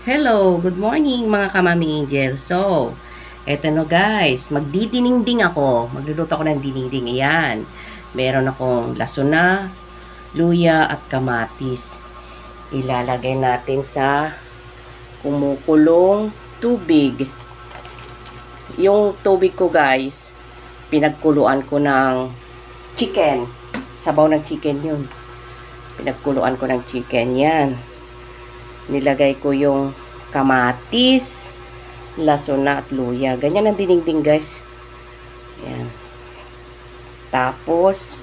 Hello, good morning mga kamami angel. So, eto no guys, magdidinengding ako. Magluluto ako ng dinengding. Ayan. Meron akong lasuna, luya at kamatis. Ilalagay natin sa kumukulong tubig. Yung tubig ko guys, pinagkuluan ko ng chicken. Sabaw ng chicken yun. Pinagkuluan ko ng chicken yan. Nilagay ko yung kamatis, lasuna at luya. Ganyan ang dinengding guys. Ayan. Tapos,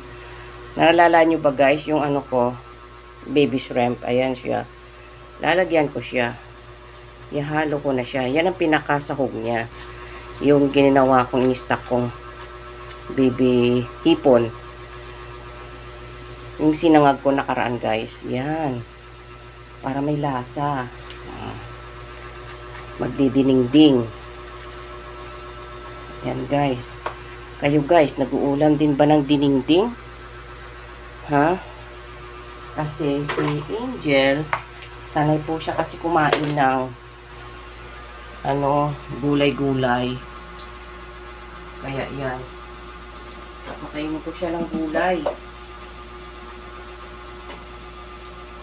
naalala nyo ba guys yung ano ko, baby shrimp. Ayan siya. Lalagyan ko siya. Ihalo ko na siya. Yan ang pinakasahog niya. Yung ginawa kong in-stock kong baby hipon. Yung sinangag ko nakaraan guys. Yan. Para may lasa. Magdidinengding. Yan guys. Kayo guys, nag-uulam din ba ng dinengding? Ha? Kasi si Angel, sanay po siya kasi kumain ng gulay-gulay. Kaya yan. Makainin ko siya ng gulay.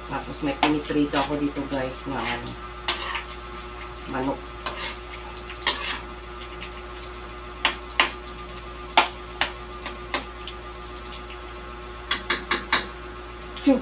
Tapos may piniprito ako dito guys na manok. Phew.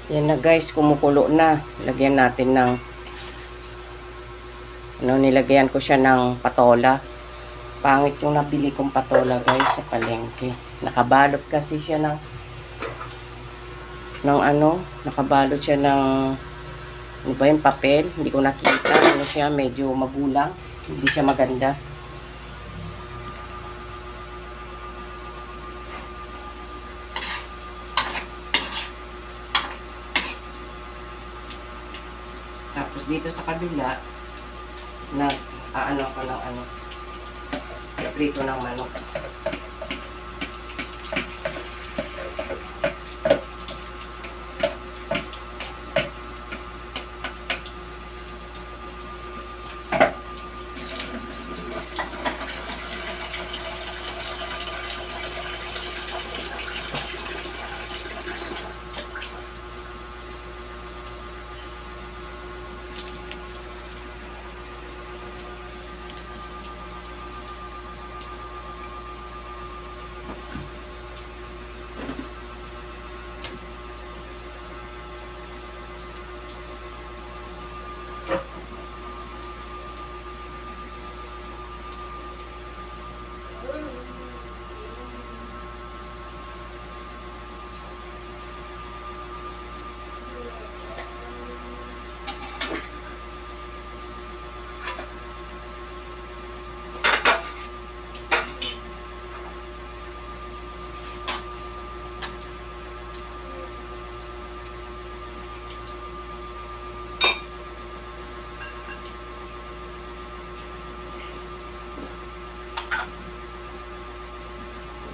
Yan na guys, kumukulo na. Lagyan natin ng nilagyan ko siya ng patola. Pangit yung nabili kong patola guys sa palengke. Nakabalot kasi siya nakabalot siya ng ano ba yung papel. Hindi ko nakita. Ano siya, medyo magulang. Hindi siya maganda. Tapos dito sa kabila, ko ng prito ng manok.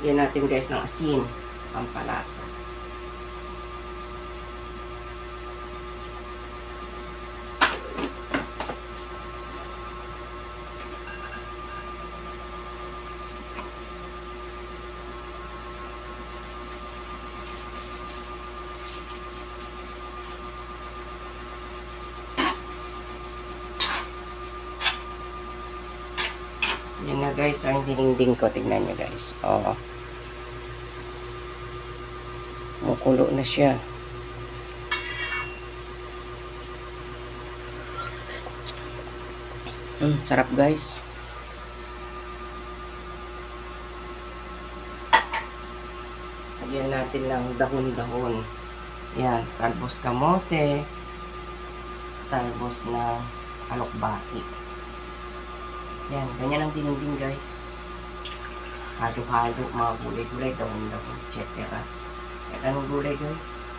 Lagyan natin guys ng asin. Pampalasa. Yan na guys, ang dininding ko. Tignan nyo guys. Oo. Mukulo na siya. Sarap guys. Lagyan natin ng dahon-dahon. Yan, talbos kamote. Talbos na alokbati. Yan, ganyan ang dininding guys. Halo-halo, mga gulay-gulay, dahon-dahon, etc. Yan, anong gulay guys?